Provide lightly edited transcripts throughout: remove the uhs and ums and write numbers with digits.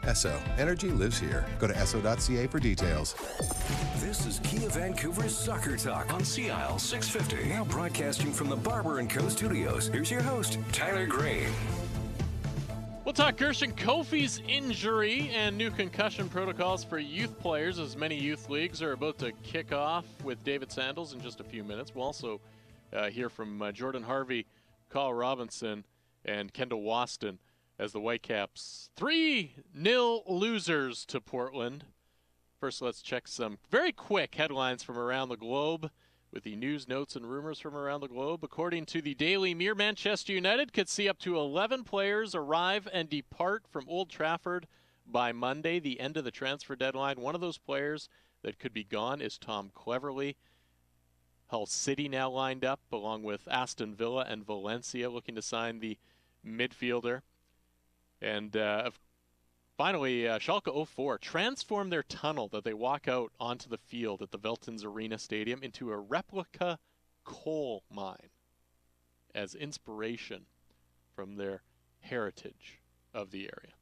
Esso. Energy lives here. Go to esso.ca for details. This is Kia Vancouver's Soccer Talk on CIL 650. Now broadcasting from the Barber & Co. studios. Here's your host, Tyler Green. We'll talk Gershon Kofi's injury and new concussion protocols for youth players, as many youth leagues are about to kick off with David Sandals in just a few minutes. We'll also hear from Jordan Harvey, Carl Robinson, and Kendall Waston as the Whitecaps 3-0 losers to Portland. First, let's check some very quick headlines from around the globe with the news, notes, and rumors from around the globe. According to the Daily Mirror, Manchester United could see up to 11 players arrive and depart from Old Trafford by Monday, the end of the transfer deadline. One of those players that could be gone is Tom Cleverley. Hull City now lined up, along with Aston Villa and Valencia, looking to sign the midfielder. And finally, Schalke 04 transformed their tunnel that they walk out onto the field at the Veltins Arena Stadium into a replica coal mine as inspiration from their heritage of the area.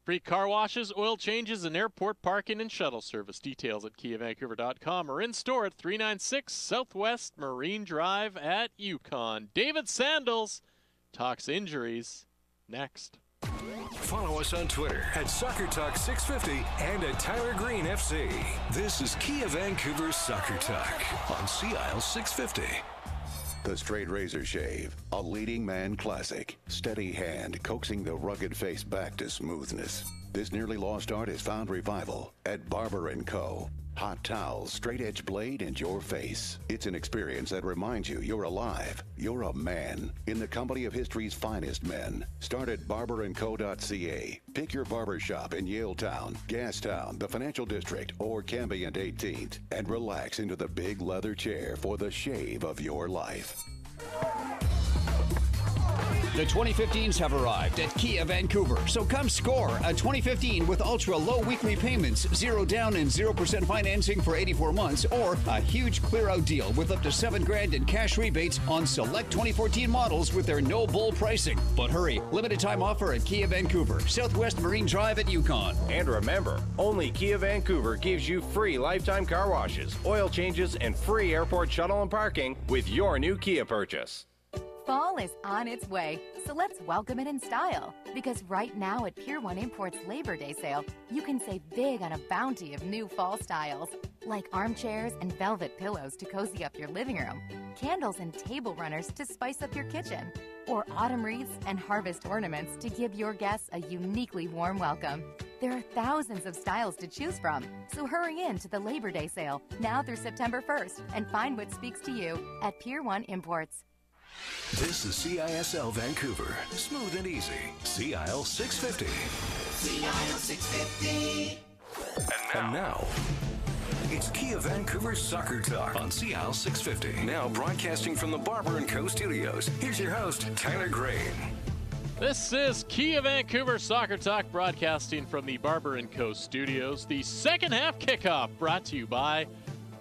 Free car washes, oil changes, and airport parking and shuttle service. Details at KiaVancouver.com or in store at 396 Southwest Marine Drive at Yukon. David Sandals talks injuries next. Follow us on Twitter at Soccer Talk 650 and at Tyler Green FC. This is Kia Vancouver's Soccer Talk on CIL 650. The Straight Razor Shave, a leading man classic. Steady hand coaxing the rugged face back to smoothness. This nearly lost art has found revival at Barber & Co. Hot towels, straight edge blade, and your face. It's an experience that reminds you you're alive. You're a man in the company of history's finest men. Start at barberandco.ca. Pick your barber shop in Yaletown, Gastown, the Financial District, or Cambie and 18th, and relax into the big leather chair for the shave of your life. The 2015s have arrived at Kia Vancouver, so come score a 2015 with ultra-low weekly payments, 0 down and 0% financing for 84 months, or a huge clear-out deal with up to $7,000 in cash rebates on select 2014 models with their no-bull pricing. But hurry, limited time offer at Kia Vancouver, Southwest Marine Drive at Yukon. And remember, only Kia Vancouver gives you free lifetime car washes, oil changes, and free airport shuttle and parking with your new Kia purchase. Fall is on its way, so let's welcome it in style. Because right now at Pier 1 Imports Labor Day sale, you can save big on a bounty of new fall styles. Like armchairs and velvet pillows to cozy up your living room, candles and table runners to spice up your kitchen, or autumn wreaths and harvest ornaments to give your guests a uniquely warm welcome. There are thousands of styles to choose from, so hurry in to the Labor Day sale now through September 1st and find what speaks to you at Pier 1 Imports. This is CISL Vancouver. Smooth and easy. CIL 650. CIL 650. And now, it's Kia Vancouver's Soccer Talk on CIL 650. Now broadcasting from the Barber & Co. studios. Here's your host, Tyler Green. This is Kia Vancouver Soccer Talk, broadcasting from the Barber & Co. studios. The second half kickoff brought to you by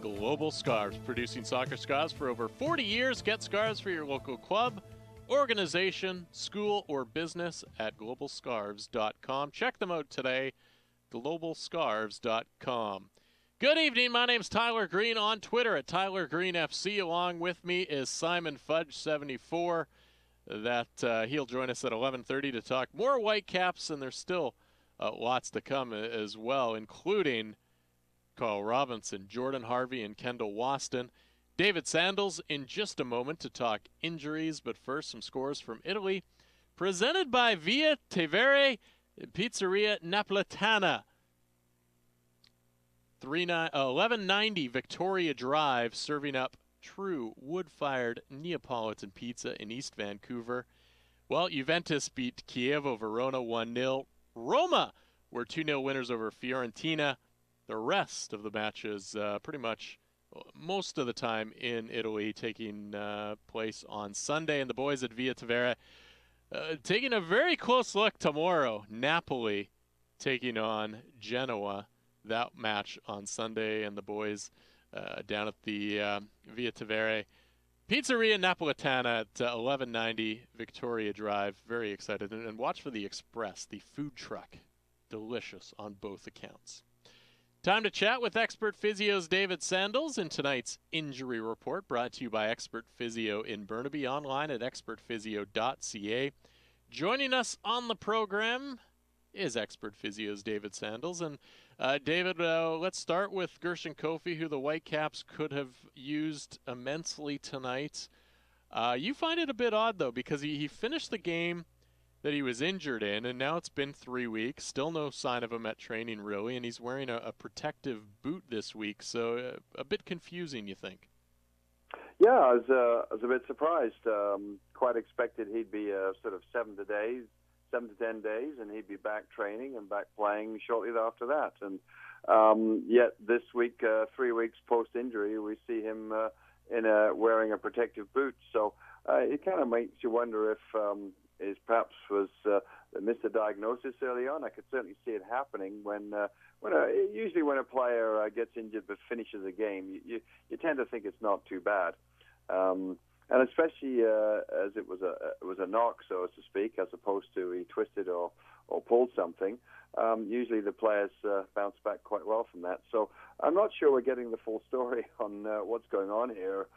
Global Scarves, producing soccer scarves for over 40 years. Get scarves for your local club, organization, school, or business at globalscarves.com. Check them out today, globalscarves.com. Good evening. My name's Tyler Green, on Twitter at Tyler Green FC. Along with me is Simon Fudge 74. He'll join us at 11:30 to talk more Whitecaps, and there's still lots to come as well, including Carl Robinson, Jordan Harvey, and Kendall Waston. David Sandals in just a moment to talk injuries, but first some scores from Italy. Presented by Via Tevere Pizzeria Napoletana. 1190 Victoria Drive, serving up true wood-fired Neapolitan pizza in East Vancouver. Well, Juventus beat Chievo Verona 1-0. Roma were 2-0 winners over Fiorentina. The rest of the matches pretty much most of the time in Italy taking place on Sunday. And the boys at Via Tevere taking a very close look tomorrow. Napoli taking on Genoa. That match on Sunday. And the boys down at the Via Tevere Pizzeria Napoletana at 1190 Victoria Drive. Very excited. And watch for the Express, the food truck delicious on both accounts. Time to chat with Expert Physio's David Sandals in tonight's Injury Report, brought to you by Expert Physio in Burnaby, online at expertphysio.ca. Joining us on the program is Expert Physio's David Sandals. And David, let's start with Gershon Kofi, who the Whitecaps could have used immensely tonight. You find it a bit odd, though, because he finished the game that he was injured in, and now it's been 3 weeks, still no sign of him at training, really, and he's wearing a protective boot this week, so a bit confusing, you think? Yeah, I was a bit surprised. Quite expected he'd be sort of 7 to 10 days, and he'd be back training and back playing shortly after that. And yet this week, 3 weeks post-injury, we see him wearing a protective boot. So it kind of makes you wonder if it perhaps was missed a diagnosis early on. I could certainly see it happening usually when a player gets injured but finishes a game, you tend to think it's not too bad. And especially as it was a knock, so to speak, as opposed to he twisted or pulled something. Usually the players bounce back quite well from that. So I'm not sure we're getting the full story on what's going on here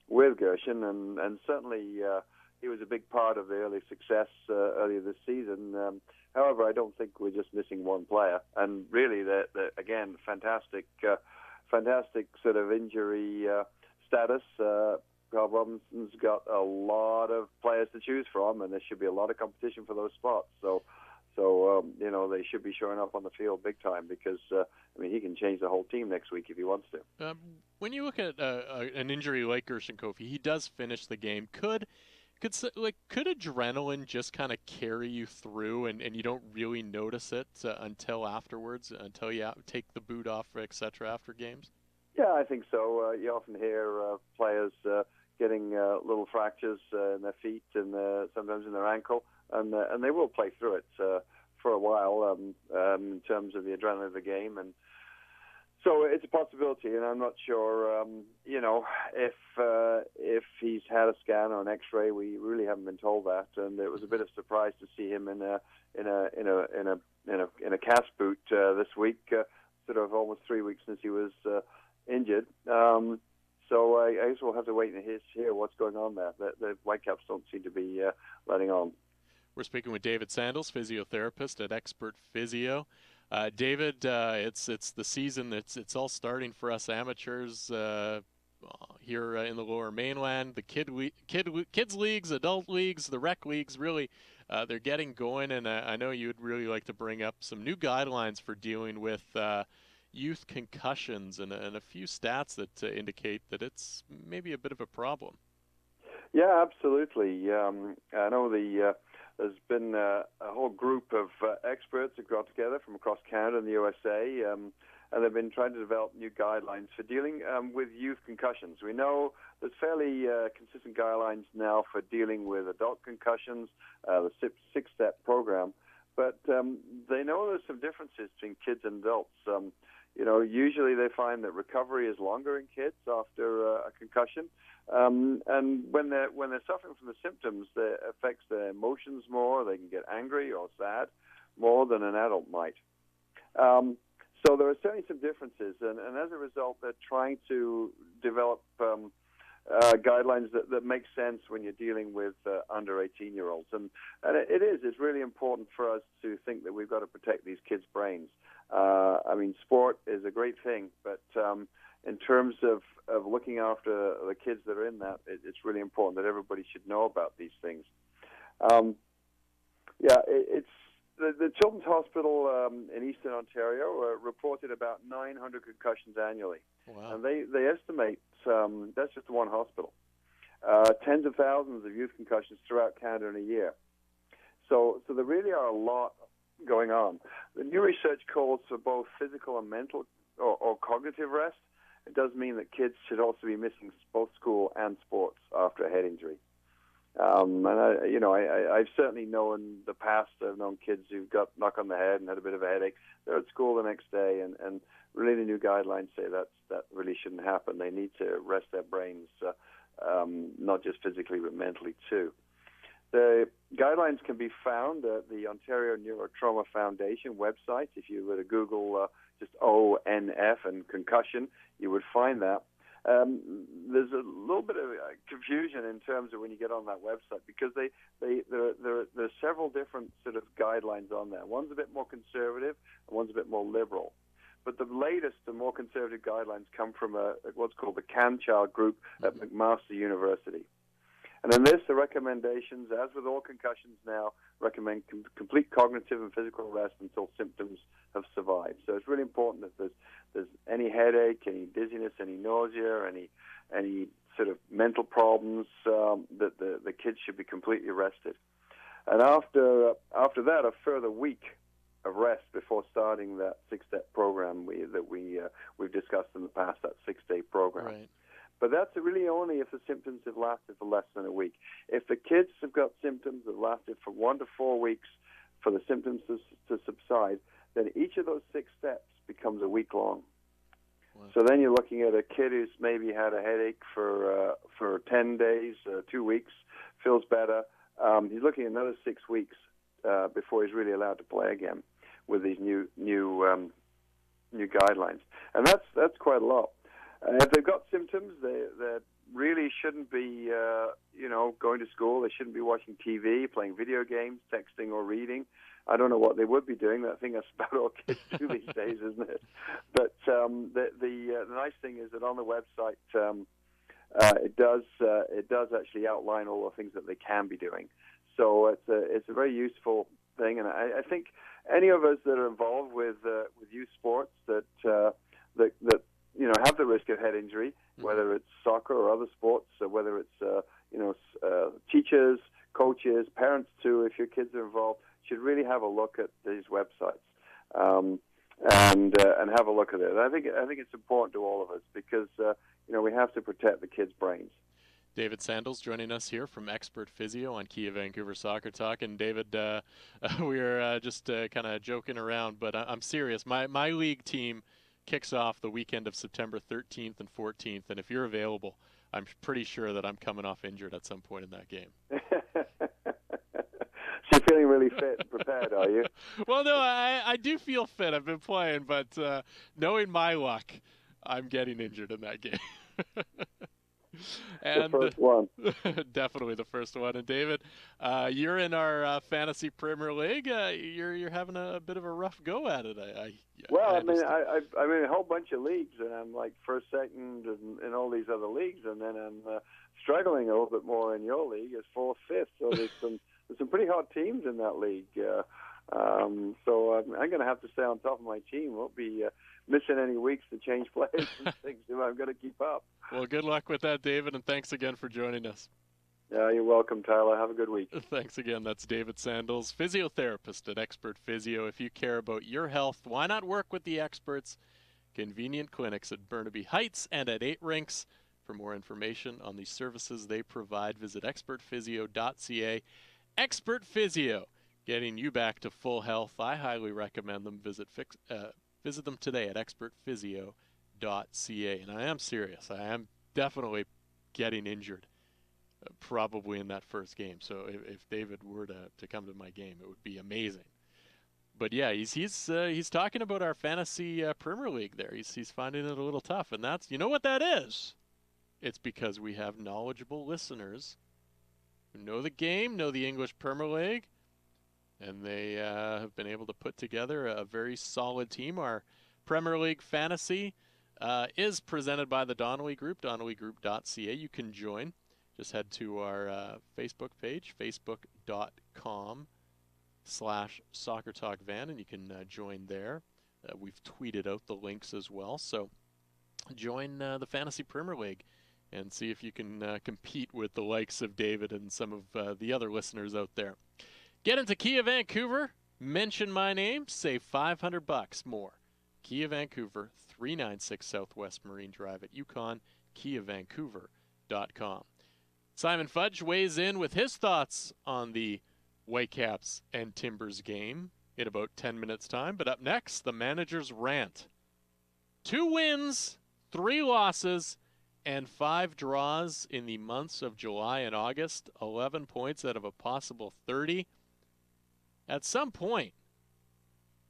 with Gershon, and certainly he was a big part of the early success earlier this season. However, I don't think we're just missing one player. And really, again, fantastic sort of injury status. Carl Robinson's got a lot of players to choose from, and there should be a lot of competition for those spots. So they should be showing up on the field big time because, he can change the whole team next week if he wants to. When you look at an injury like Gershon Kofi, he does finish the game. Could adrenaline just kind of carry you through and you don't really notice it until afterwards, until you take the boot off, etc., after games? Yeah, I think so. You often hear players getting little fractures in their feet and sometimes in their ankle, and they will play through it for a while in terms of the adrenaline of the game. And so it's a possibility, and I'm not sure, if he's had a scan or an X-ray. We really haven't been told that, and it was a bit of a surprise to see him in a cast boot this week, sort of almost 3 weeks since he was injured. So I guess we'll have to wait and hear what's going on there. The Whitecaps don't seem to be letting on. We're speaking with David Sandals, physiotherapist at Expert Physio. David, it's the season. It's all starting for us amateurs here in the Lower Mainland. The kids leagues, adult leagues, the rec leagues, really, they're getting going. And I know you'd really like to bring up some new guidelines for dealing with youth concussions and a few stats that indicate that it's maybe a bit of a problem. Yeah, absolutely. I know there's been a whole group of experts that got together from across Canada and the USA, and they've been trying to develop new guidelines for dealing with youth concussions. We know there's fairly consistent guidelines now for dealing with adult concussions, the six-step program, but they know there's some differences between kids and adults. Usually they find that recovery is longer in kids after a concussion, and when they're suffering from the symptoms, it affects their emotions more. They can get angry or sad more than an adult might. So there are certainly some differences, and as a result, they're trying to develop guidelines that make sense when you're dealing with under 18-year-olds. And it's really important for us to think that we've got to protect these kids' brains. Sport is a great thing, but in terms of looking after the kids that are in that, it's really important that everybody should know about these things. It's the Children's Hospital in Eastern Ontario reported about 900 concussions annually. Wow. And they estimate, that's just one hospital, tens of thousands of youth concussions throughout Canada in a year. So there really are a lot going on. The new research calls for both physical and mental or cognitive rest. It does mean that kids should also be missing both school and sports after a head injury. I've certainly known the past. I've known kids who got knocked on the head and had a bit of a headache. They're at school the next day, and really the new guidelines say that really shouldn't happen. They need to rest their brains, not just physically but mentally too. The Guidelines can be found at the Ontario Neurotrauma Foundation website. If you were to Google just ONF and concussion, you would find that. There's a little bit of confusion in terms of when you get on that website, because there are several different sort of guidelines on there. One's a bit more conservative, and one's a bit more liberal. But the latest and more conservative guidelines come from what's called the CanChild group at McMaster University. And in this, the recommendations, as with all concussions now, recommend complete cognitive and physical rest until symptoms have survived. So it's really important that there's any headache, any dizziness, any nausea, any sort of mental problems, that the kids should be completely rested. And after that, a further week of rest before starting that 6-step program we've discussed in the past, that 6-day program. Right. But that's really only if the symptoms have lasted for less than a week. If the kids have got symptoms that lasted for 1 to 4 weeks for the symptoms to subside, then each of those 6 steps becomes a week long. Wow. So then you're looking at a kid who's maybe had a headache for 10 days, 2 weeks, feels better. He's looking at another 6 weeks before he's really allowed to play again with these new guidelines, and that's quite a lot. If they've got symptoms, they really shouldn't be, going to school. They shouldn't be watching TV, playing video games, texting, or reading. I don't know what they would be doing. I think that's about all kids do these days, isn't it? But the nice thing is that on the website, it does actually outline all the things that they can be doing. So it's a very useful thing, and I think any of us that are involved with youth sports that have the risk of head injury, whether it's soccer or other sports, or whether it's teachers, coaches, parents too, if your kids are involved, should really have a look at these websites and have a look at it. I think it's important to all of us because we have to protect the kids' brains. David Sandals joining us here from Expert Physio on Kia Vancouver Soccer Talk. And David, we are just kind of joking around, but I'm serious. My league team kicks off the weekend of September 13th and 14th, and if you're available, I'm pretty sure that I'm coming off injured at some point in that game. So you're feeling really fit and prepared, are you? Well, no, I do feel fit. I've been playing, but knowing my luck, I'm getting injured in that game. And the first one. Definitely the first one. And David, you're in our fantasy Premier League. You're having a bit of a rough go at it. I'm in a whole bunch of leagues, and I'm like first, second, in all these other leagues, and then I'm struggling a little bit more in your league as fourth, fifth. So there's some pretty hard teams in that league. So I'm going to have to stay on top of my team. Won't be missing any weeks to change players and things if I'm going to keep up. Well, good luck with that, David, and thanks again for joining us. Yeah, you're welcome, Tyler. Have a good week. Thanks again. That's David Sandals, physiotherapist at Expert Physio. If you care about your health, why not work with the experts? Convenient clinics at Burnaby Heights and at 8 Rinks. For more information on the services they provide, visit expertphysio.ca. Expert Physio, getting you back to full health. I highly recommend them. Visit them today at expertphysio.ca. And I am serious. I am definitely getting injured, probably in that first game. So if David were to come to my game, it would be amazing. But yeah, he's talking about our fantasy Premier League there. He's finding it a little tough, and that's, you know what that is? It's because we have knowledgeable listeners who know the game, know the English Premier League, and they have been able to put together a very solid team. Our Premier League Fantasy is presented by the Donnelly Group, donnellygroup.ca. You can join. Just head to our Facebook page, facebook.com/SoccerTalkVan, and you can join there. We've tweeted out the links as well. So join the Fantasy Premier League and see if you can compete with the likes of David and some of the other listeners out there. Get into Kia Vancouver, mention my name, save $500 more. Kia Vancouver, 396 Southwest Marine Drive at Yukon, KiaVancouver.com. Simon Fudge weighs in with his thoughts on the Whitecaps and Timbers game in about 10 minutes' time. But up next, the manager's rant. 2 wins, 3 losses, and 5 draws in the months of July and August, 11 points out of a possible 30. At some point,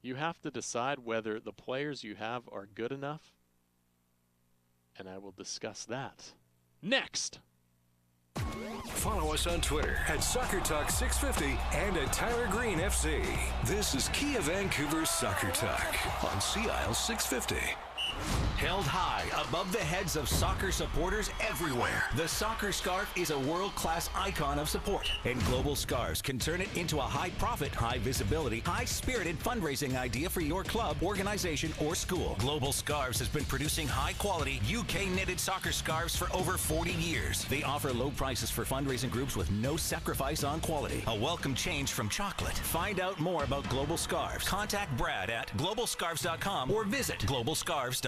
you have to decide whether the players you have are good enough, and I will discuss that next. Follow us on Twitter at SoccerTalk650 and at Tyler Green FC. This is Kia Vancouver's Soccer Talk on CIL 650. Held high above the heads of soccer supporters everywhere, the Soccer Scarf is a world-class icon of support, and Global Scarves can turn it into a high-profit, high-visibility, high-spirited fundraising idea for your club, organization, or school. Global Scarves has been producing high-quality, UK-knitted soccer scarves for over 40 years. They offer low prices for fundraising groups with no sacrifice on quality. A welcome change from chocolate. Find out more about Global Scarves. Contact Brad at globalscarves.com or visit globalscarves.com.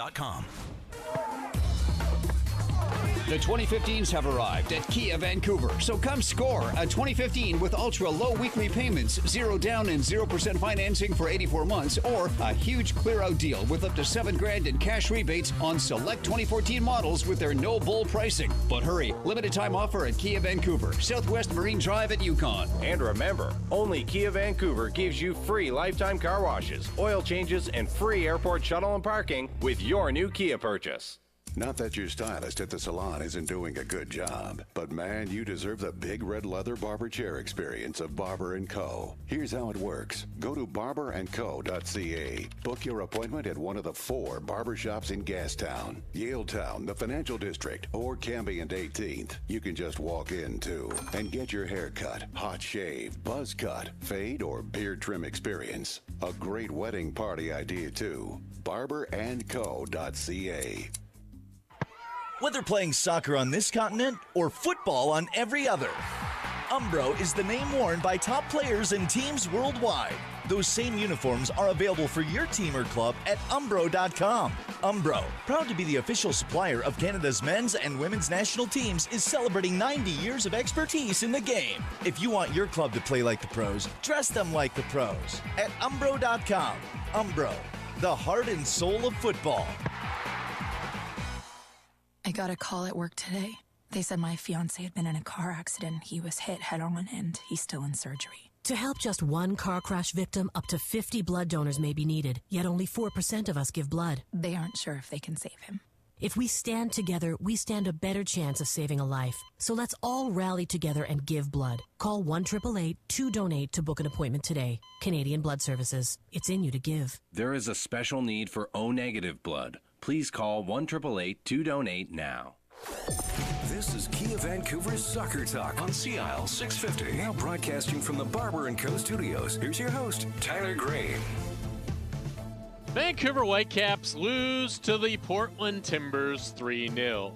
The 2015s have arrived at Kia Vancouver, so come score a 2015 with ultra-low weekly payments, 0 down and 0% financing for 84 months, or a huge clear-out deal with up to $7,000 in cash rebates on select 2014 models with their no-bull pricing. But hurry, limited time offer at Kia Vancouver, Southwest Marine Drive at Yukon. And remember, only Kia Vancouver gives you free lifetime car washes, oil changes, and free airport shuttle and parking with your new Kia purchase. Not that your stylist at the salon isn't doing a good job, but man, you deserve the big red leather barber chair experience of Barber & Co. Here's how it works. Go to barberandco.ca. Book your appointment at one of the 4 barbershops in Gastown, Yaletown, the Financial District, or Cambie and 18th. You can just walk in, too, and get your hair cut, hot shave, buzz cut, fade, or beard trim experience. A great wedding party idea, too. barberandco.ca. Whether playing soccer on this continent or football on every other, Umbro is the name worn by top players and teams worldwide. Those same uniforms are available for your team or club at Umbro.com. Umbro, proud to be the official supplier of Canada's men's and women's national teams, is celebrating 90 years of expertise in the game. If you want your club to play like the pros, dress them like the pros at Umbro.com. Umbro, the heart and soul of football. I got a call at work today. They said my fiancé had been in a car accident. He was hit head-on and he's still in surgery. To help just one car crash victim, up to 50 blood donors may be needed, yet only 4% of us give blood. They aren't sure if they can save him. If we stand together, we stand a better chance of saving a life. So let's all rally together and give blood. Call 1-888-2-DONATE to book an appointment today. Canadian Blood Services. It's in you to give. There is a special need for O-negative blood. Please call 1-888-2-DONATE now. This is Kia Vancouver's Soccer Talk on CIL 650. Now broadcasting from the Barber & Co. studios. Here's your host, Tyler Green. Vancouver Whitecaps lose to the Portland Timbers 3-0.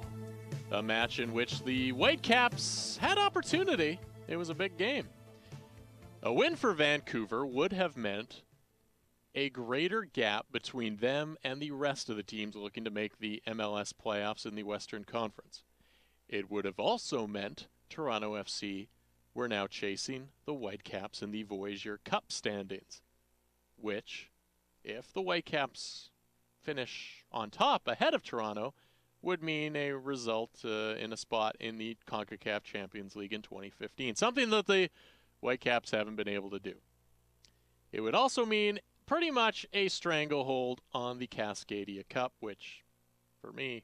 A match in which the Whitecaps had opportunity. It was a big game. A win for Vancouver would have meant a greater gap between them and the rest of the teams looking to make the MLS playoffs in the Western Conference. It would have also meant Toronto FC were now chasing the Whitecaps in the Voyageur Cup standings, which, if the Whitecaps finish on top ahead of Toronto, would mean a result in a spot in the CONCACAF Champions League in 2015, something that the Whitecaps haven't been able to do. It would also mean pretty much a stranglehold on the Cascadia Cup, which, for me,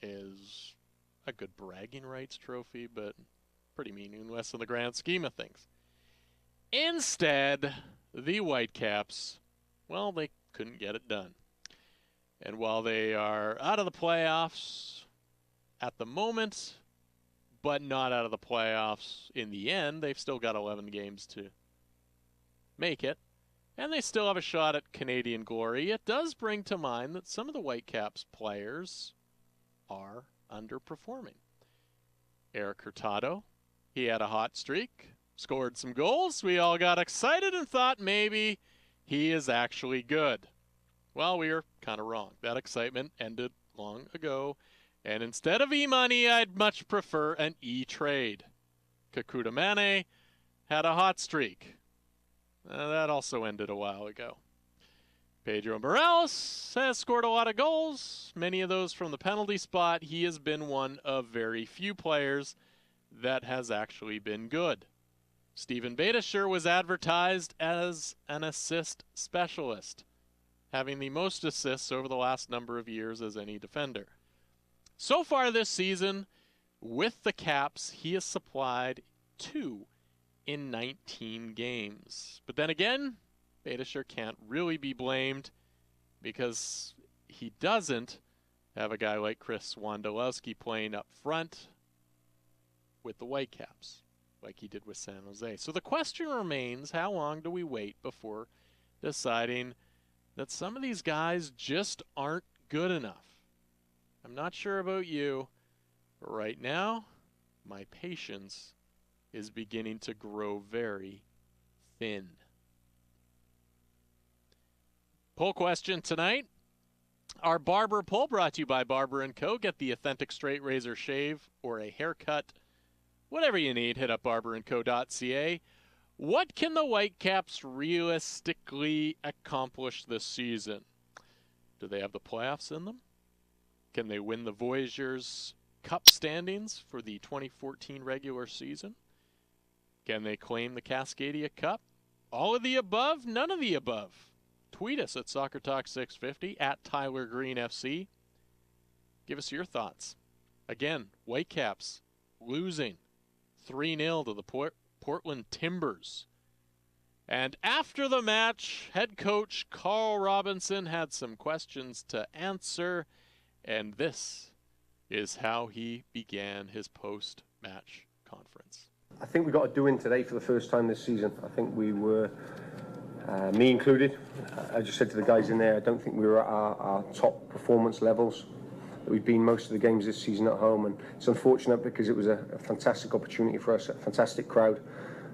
is a good bragging rights trophy, but pretty meaningless in the grand scheme of things. Instead, the Whitecaps, well, they couldn't get it done. And while they are out of the playoffs at the moment, but not out of the playoffs in the end, they've still got 11 games to make it. And they still have a shot at Canadian glory. It does bring to mind that some of the Whitecaps players are underperforming. Eric Hurtado, he had a hot streak, scored some goals. We all got excited and thought maybe he is actually good. Well, we were kind of wrong. That excitement ended long ago. And instead of e-money, I'd much prefer an e-trade. Kekuta Mane had a hot streak. That also ended a while ago. Pedro Morales has scored a lot of goals, many of those from the penalty spot. He has been one of very few players that has actually been good. Steven Beitashour was advertised as an assist specialist, having the most assists over the last number of years as any defender. So far this season, with the Caps, he has supplied 2 in 19 games. But then again, Beitashour can't really be blamed because he doesn't have a guy like Chris Wondolowski playing up front with the Whitecaps like he did with San Jose. So the question remains, how long do we wait before deciding that some of these guys just aren't good enough? I'm not sure about you, but right now, my patience is beginning to grow very thin. Poll question tonight. Our barber poll brought to you by Barber & Co. Get the authentic straight razor shave or a haircut. Whatever you need, hit up barberandco.ca. What can the Whitecaps realistically accomplish this season? Do they have the playoffs in them? Can they win the Voyageurs Cup standings for the 2014 regular season? Can they claim the Cascadia Cup? All of the above? None of the above. Tweet us at SoccerTalk650, at Tyler Green FC. Give us your thoughts. Again, Whitecaps losing 3-0 to the Portland Timbers. And after the match, head coach Carl Robinson had some questions to answer, and this is how he began his post-match conference. I think we got a do-in today for the first time this season. I think we were, me included, I just said to the guys in there, I don't think we were at our top performance levels that we've been most of the games this season at home, and it's unfortunate because it was a fantastic opportunity for us, a fantastic crowd.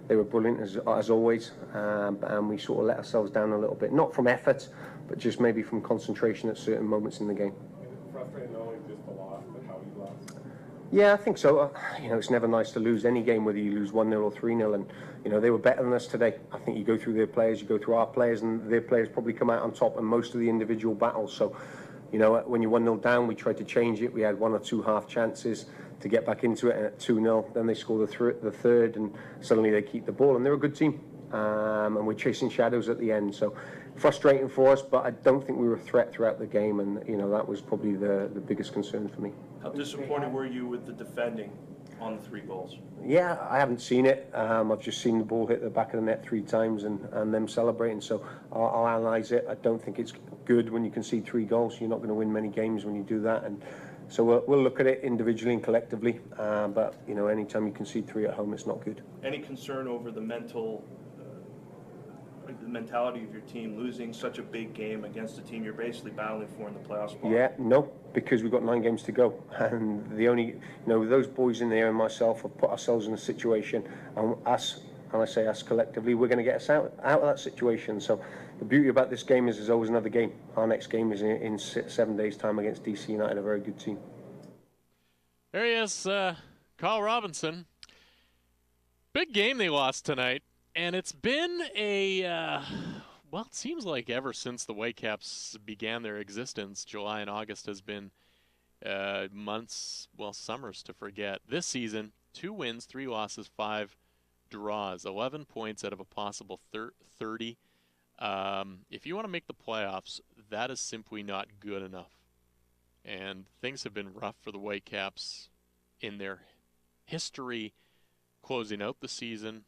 They were brilliant as always, and we sort of let ourselves down a little bit, not from effort, but just maybe from concentration at certain moments in the game. Frustrating knowing just the loss, but how you lost? Yeah, I think so. It's never nice to lose any game, whether you lose 1-0 or 3-0, and they were better than us today. I think you go through their players, you go through our players, and their players probably come out on top in most of the individual battles. So, when you're 1-0 down, we tried to change it. We had 1 or 2 half chances to get back into it, and at 2-0, then they score the third, and suddenly they keep the ball, and they're a good team, and we're chasing shadows at the end. So frustrating for us, but I don't think we were a threat throughout the game, and that was probably the biggest concern for me. How disappointed were you with the defending on the 3 goals? Yeah, I haven't seen it. I've just seen the ball hit the back of the net 3 times and them celebrating, so I'll analyse it. I don't think it's good when you concede 3 goals. You're not going to win many games when you do that, and so we'll look at it individually and collectively, but anytime you concede 3 at home, it's not good. Any concern over the mentality of your team losing such a big game against a team you're basically battling for in the playoff spot? Yeah, no, because we've got 9 games to go, and the only, those boys in there and myself have put ourselves in a situation, and us, and I say us collectively, we're going to get us out of that situation. So the beauty about this game is there's always another game. Our next game is in 7 days' time against DC United, a very good team. There he is, Carl Robinson. Big game they lost tonight. And it's been it seems like ever since the Whitecaps began their existence, July and August has been summers to forget. This season, 2 wins, 3 losses, 5 draws, 11 points out of a possible 30. If you want to make the playoffs, that is simply not good enough. And things have been rough for the Whitecaps in their history closing out the season.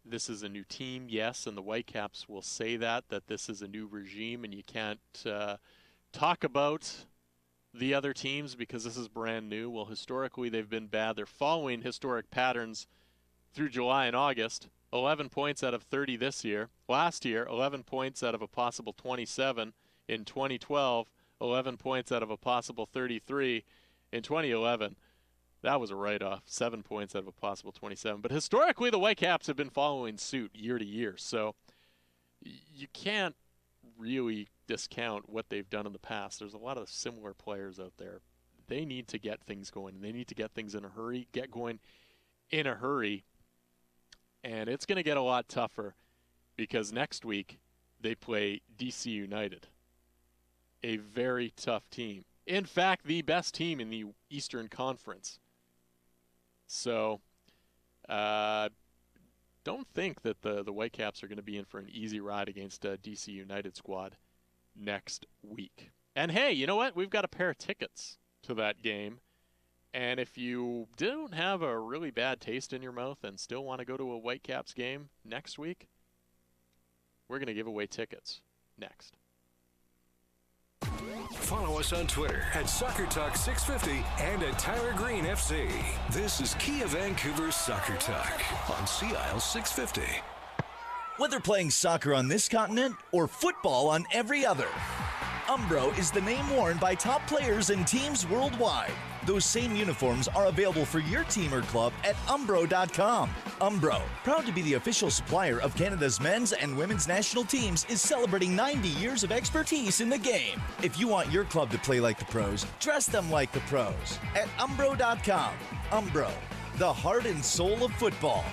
This is a new team, yes, and the Whitecaps will say that this is a new regime, and you can't talk about the other teams because this is brand new. Well, historically, they've been bad. They're following historic patterns through July and August. 11 points out of 30 this year. Last year, 11 points out of a possible 27. In 2012, 11 points out of a possible 33. In 2011, that was a write-off, 7 points out of a possible 27. But historically, the Whitecaps have been following suit year to year. So you can't really discount what they've done in the past. There's a lot of similar players out there. They need to get things going. They need to get things in a hurry, get going in a hurry. And it's going to get a lot tougher because next week they play DC United, a very tough team. In fact, the best team in the Eastern Conference. So, don't think that the Whitecaps are going to be in for an easy ride against a DC United squad next week. And hey, you know what? We've got a pair of tickets to that game. And if you don't have a really bad taste in your mouth and still want to go to a Whitecaps game next week, we're going to give away tickets next. Follow us on Twitter at Soccer Talk 650 and at Tyler Green FC. This is Kia Vancouver's Soccer Talk on Sea Isle 650. Whether playing soccer on this continent or football on every other, Umbro is the name worn by top players and teams worldwide. Those same uniforms are available for your team or club at Umbro.com. Umbro, proud to be the official supplier of Canada's men's and women's national teams, is celebrating 90 years of expertise in the game. If you want your club to play like the pros, dress them like the pros at Umbro.com. Umbro, the heart and soul of football.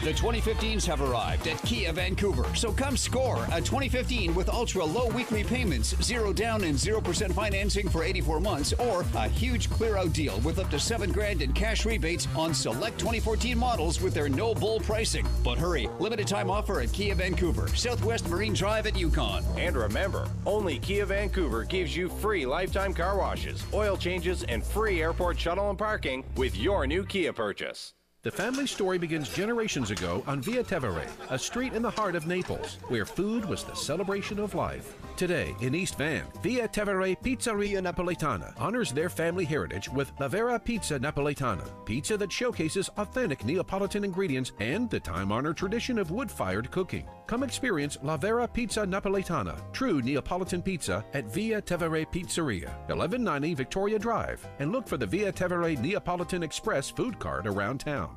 The 2015s have arrived at Kia Vancouver, so come score a 2015 with ultra-low weekly payments, 0 down and 0% financing for 84 months, or a huge clear-out deal with up to $7,000 in cash rebates on select 2014 models with their no-bull pricing. But hurry, limited time offer at Kia Vancouver, Southwest Marine Drive at Yukon. And remember, only Kia Vancouver gives you free lifetime car washes, oil changes, and free airport shuttle and parking with your new Kia purchase. The family story begins generations ago on Via Tevere, a street in the heart of Naples, where food was the celebration of life. Today, in East Van, Via Tevere Pizzeria Napoletana honors their family heritage with La Vera Pizza Napoletana, pizza that showcases authentic Neapolitan ingredients and the time-honored tradition of wood-fired cooking. Come experience La Vera Pizza Napoletana, true Neapolitan pizza at Via Tevere Pizzeria, 1190 Victoria Drive, and look for the Via Tevere Neapolitan Express food cart around town.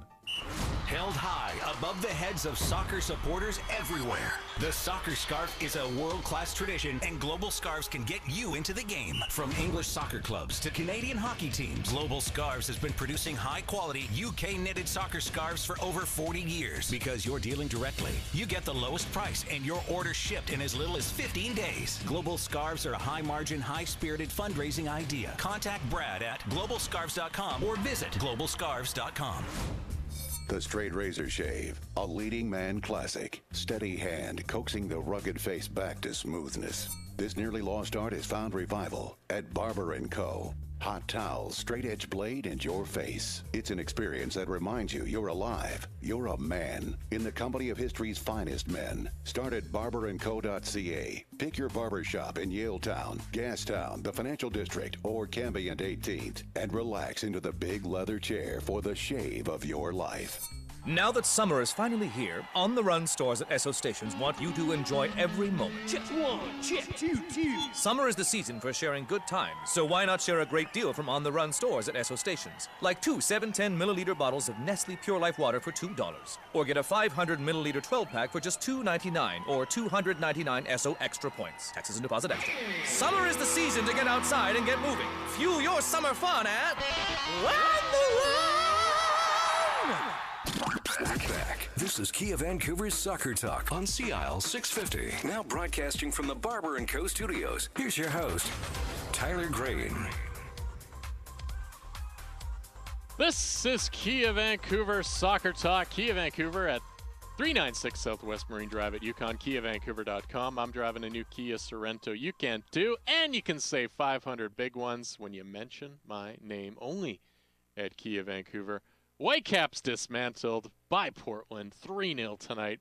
Held high above the heads of soccer supporters everywhere. The soccer scarf is a world-class tradition, and Global Scarves can get you into the game. From English soccer clubs to Canadian hockey teams, Global Scarves has been producing high-quality UK-knitted soccer scarves for over 40 years. Because you're dealing directly, you get the lowest price, and your order shipped in as little as 15 days. Global Scarves are a high-margin, high-spirited fundraising idea. Contact Brad at globalscarves.com or visit globalscarves.com. The Straight Razor Shave, a leading man classic. Steady hand coaxing the rugged face back to smoothness. This nearly lost art has found revival at Barber & Co. Hot towels, straight edge blade, and your face. It's an experience that reminds you you're alive. You're a man in the company of history's finest men. Start at barberandco.ca. Pick your barber shop in Yaletown, Gastown, the Financial District, or Cambie and 18th, and relax into the big leather chair for the shave of your life. Now that summer is finally here, On the Run stores at Esso stations want you to enjoy every moment. Chip one, chip two. Summer is the season for sharing good times, so why not share a great deal from On the Run stores at Esso stations? Like 2 710 milliliter bottles of Nestle Pure Life water for $2. Or get a 500 milliliter 12-pack for just $2.99 or 299 Esso extra points. Taxes and deposit extra. Summer is the season to get outside and get moving. Fuel your summer fun at On the Run! We're back. This is Kia Vancouver's Soccer Talk on Sea Isle 650. Now broadcasting from the Barber & Co. studios. Here's your host, Tyler Green. This is Kia Vancouver Soccer Talk. Kia Vancouver at 396 Southwest Marine Drive at Yukon, KiaVancouver.com. I'm driving a new Kia Sorento. You can too, and you can save 500 big ones when you mention my name only at Kia Vancouver. Whitecaps dismantled by Portland, 3-0 tonight.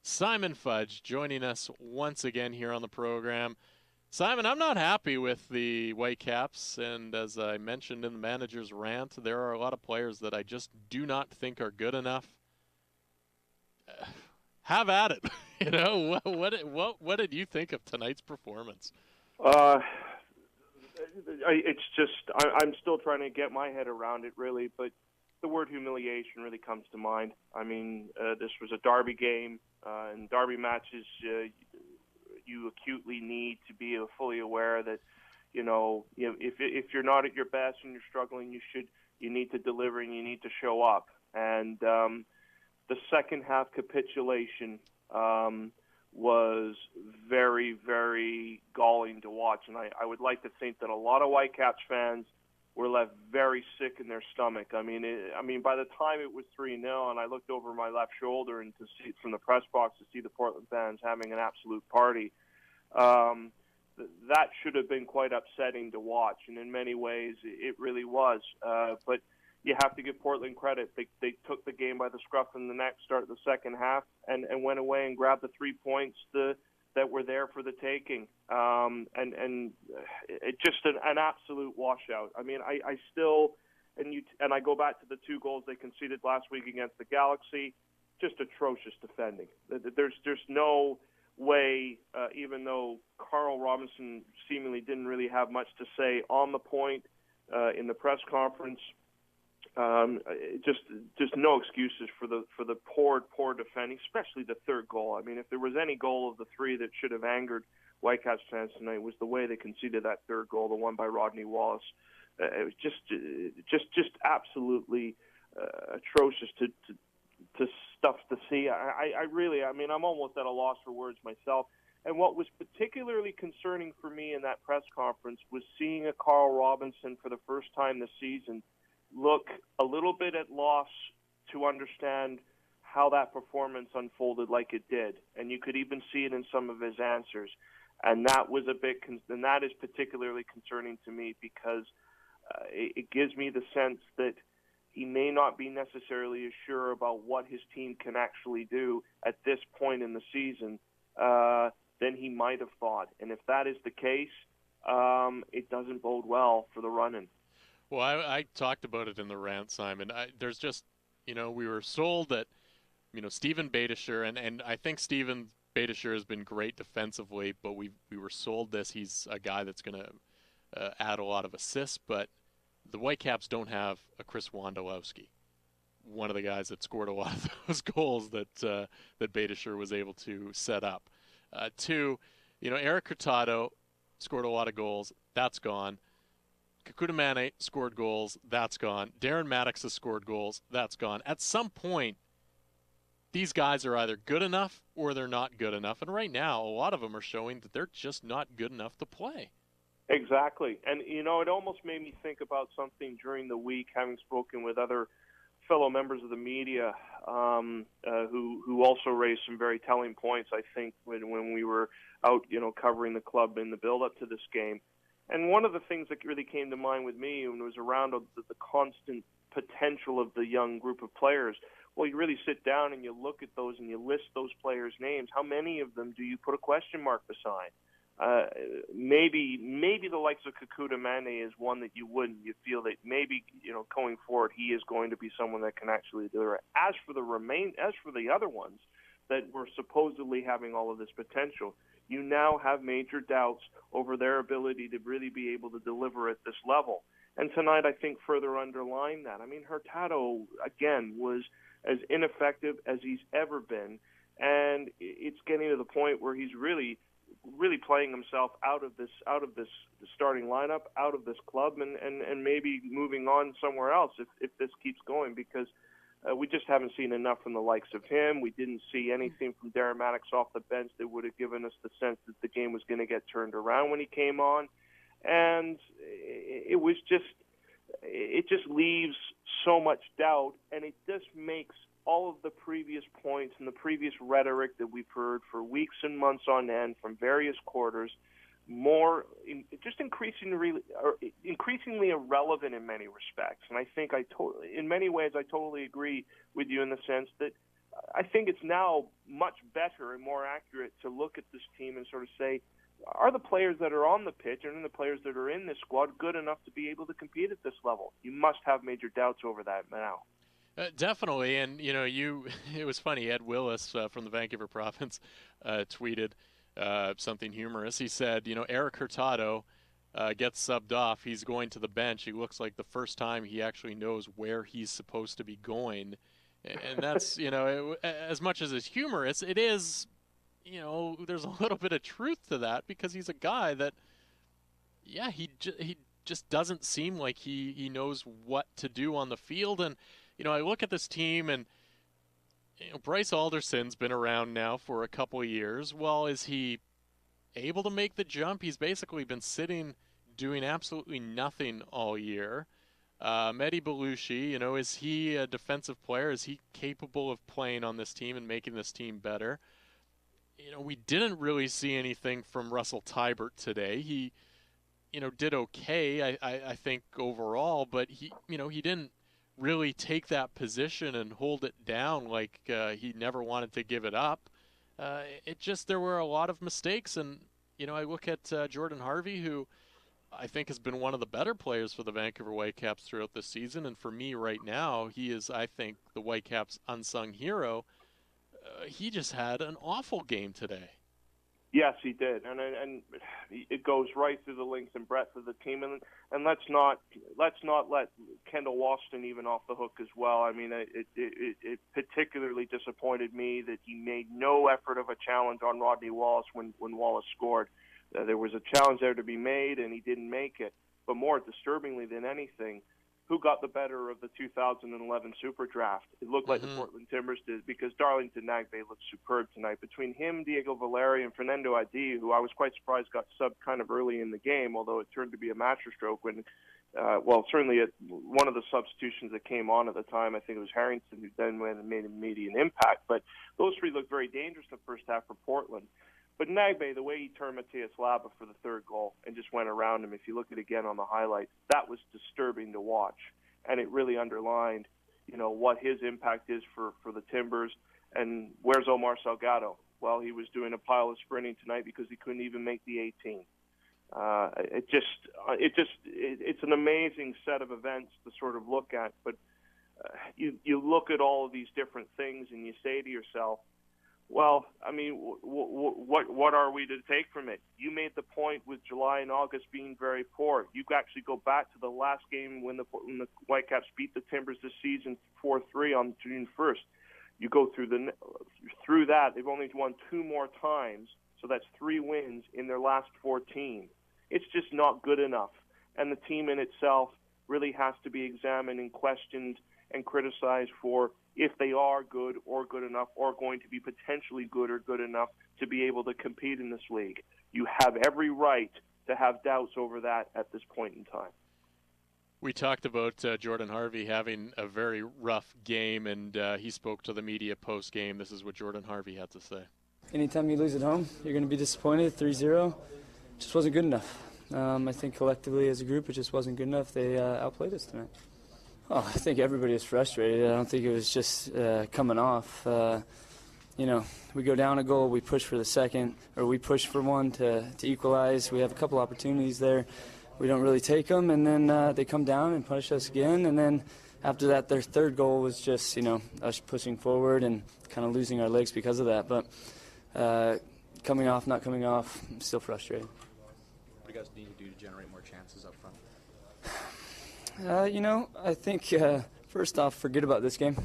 Simon Fudge joining us once again here on the program. Simon, I'm not happy with the Whitecaps, and as I mentioned in the manager's rant, there are a lot of players that I just do not think are good enough. Have at it. You know, what did you think of tonight's performance? It's just I'm still trying to get my head around it, really, but the word humiliation really comes to mind. I mean, this was a derby game, and derby matches, you acutely need to be fully aware that, if you're not at your best and you're struggling, you need to deliver and you need to show up. And the second half capitulation was very, very galling to watch. And I would like to think that a lot of Whitecaps fans were left very sick in their stomach. I mean, by the time it was 3-0, and I looked over my left shoulder and to see from the press box to see the Portland fans having an absolute party, that should have been quite upsetting to watch. And in many ways, it really was. But you have to give Portland credit. They took the game by the scruff of the neck, started the second half, and went away and grabbed the 3 points that were there for the taking. And it just an absolute washout. I mean, I still, and I go back to the 2 goals they conceded last week against the Galaxy, just atrocious defending. There's no way, even though Carl Robinson seemingly didn't really have much to say on the point in the press conference. Just no excuses for the poor defending, especially the third goal. I mean, if there was any goal of the 3 that should have angered Whitecaps fans tonight, it was the way they conceded that third goal, the one by Rodney Wallace. It was just absolutely atrocious to stuff to see. I mean, I'm almost at a loss for words myself. And what was particularly concerning for me in that press conference was seeing a Carl Robinson for the first time this season look a little bit at loss to understand how that performance unfolded like it did. And you could even see it in some of his answers. And that was and that is particularly concerning to me because it gives me the sense that he may not be necessarily as sure about what his team can actually do at this point in the season than he might have thought. And if that is the case, it doesn't bode well for the run-in. Well, I talked about it in the rant, Simon. There's just, we were sold that, Steven Beitashour, and I think Steven Beitashour has been great defensively, but we were sold this. He's a guy that's going to add a lot of assists, but the Whitecaps don't have a Chris Wondolowski, one of the guys that scored a lot of those goals that Beitashour was able to set up. 2, Eric Hurtado scored a lot of goals. That's gone. Kekuta Manneh scored goals. That's gone. Darren Maddox has scored goals. That's gone. At some point, these guys are either good enough or they're not good enough. And right now, a lot of them are showing that they're just not good enough to play. Exactly. And, it almost made me think about something during the week, having spoken with other fellow members of the media who also raised some very telling points, I think, when we were out, covering the club in the build-up to this game. And one of the things that really came to mind with me was around the constant potential of the young group of players. Well, you really sit down and you look at those and you list those players' names. How many of them do you put a question mark beside? Maybe the likes of Kekuta Manneh is one that you wouldn't. You feel that maybe, going forward, he is going to be someone that can actually do it. As for the other ones that were supposedly having all of this potential, you now have major doubts over their ability to really be able to deliver at this level. And tonight, I think, further underlined that. I mean, Hurtado, again, was as ineffective as he's ever been, and it's getting to the point where he's really playing himself out of this starting lineup, out of this club, and maybe moving on somewhere else if this keeps going, because we just haven't seen enough from the likes of him. We didn't see anything from Darren Maddox off the bench that would have given us the sense that the game was going to get turned around when he came on. And it just leaves so much doubt, and it just makes all of the previous points and the previous rhetoric that we've heard for weeks and months on end from various quarters increasingly irrelevant in many respects. And I think in many ways I totally agree with you in the sense that I think it's now much better and more accurate to look at this team and sort of say, are the players that are on the pitch and the players that are in this squad good enough to be able to compete at this level? You must have major doubts over that now. Definitely, and it was funny. Ed Willis from the Vancouver Province tweeted something humorous. He said, Eric Hurtado gets subbed off. He's going to the bench. He looks like the first time he actually knows where he's supposed to be going, and that's as much as it's humorous, it is. There's a little bit of truth to that because he's a guy that, he just doesn't seem like he knows what to do on the field. And I look at this team, and Bryce Alderson's been around now for a couple of years. Well, is he able to make the jump? He's basically been sitting doing absolutely nothing all year. Mehdi Belushi, is he a defensive player? Is he capable of playing on this team and making this team better? We didn't really see anything from Russell Teibert today. He, did okay, I think, overall, but he didn't really take that position and hold it down like he never wanted to give it up. There were a lot of mistakes, and, I look at Jordan Harvey, who I think has been one of the better players for the Vancouver Whitecaps throughout this season, and for me right now, he is, I think, the Whitecaps' unsung hero. He just had an awful game today. Yes, he did, and it goes right through the length and breadth of the team, and let's not let Kendall Waston even off the hook as well. I mean, it particularly disappointed me that he made no effort of a challenge on Rodney Wallace when Wallace scored. There was a challenge there to be made, and he didn't make it. But more disturbingly than anything, who got the better of the 2011 Super Draft? It looked like the Portland Timbers did, because Darlington Nagbe looked superb tonight. Between him, Diego Valeri, and Fernando Adi, who I was quite surprised got subbed kind of early in the game, although it turned to be a masterstroke when, certainly at one of the substitutions that came on at the time, I think it was Harrington, who then went and made an immediate impact. But those three looked very dangerous in the first half for Portland. But Nagbe, the way he turned Matias Laba for the third goal and just went around him, if you look at it again on the highlights, that was disturbing to watch. And it really underlined, what his impact is for the Timbers. And where's Omar Salgado? Well, he was doing a pile of sprinting tonight because he couldn't even make the 18. It's an amazing set of events to sort of look at. But you look at all of these different things and you say to yourself, well, I mean, what are we to take from it? You made the point with July and August being very poor. You actually go back to the last game when the Whitecaps beat the Timbers this season 4-3 on June 1st. You go through that. They've only won 2 more times, so that's 3 wins in their last 14. It's just not good enough, and the team in itself really has to be examined and questioned and criticized for if they are good or good enough or going to be potentially good or good enough to be able to compete in this league. You have every right to have doubts over that at this point in time. We talked about Jordan Harvey having a very rough game, and he spoke to the media post-game. This is what Jordan Harvey had to say. Anytime you lose at home, you're going to be disappointed. 3-0 just wasn't good enough. I think collectively as a group, it just wasn't good enough. They outplayed us tonight. Oh, I think everybody was frustrated. I don't think it was just coming off. We go down a goal, we push for the second, or we push for one to equalize. We have a couple opportunities there. We don't really take them, and then they come down and punish us again. And then after that, their third goal was just, us pushing forward and kind of losing our legs because of that. But coming off, not coming off, I'm still frustrated. What do you guys need to do to generate more chances up front? I think first off, forget about this game.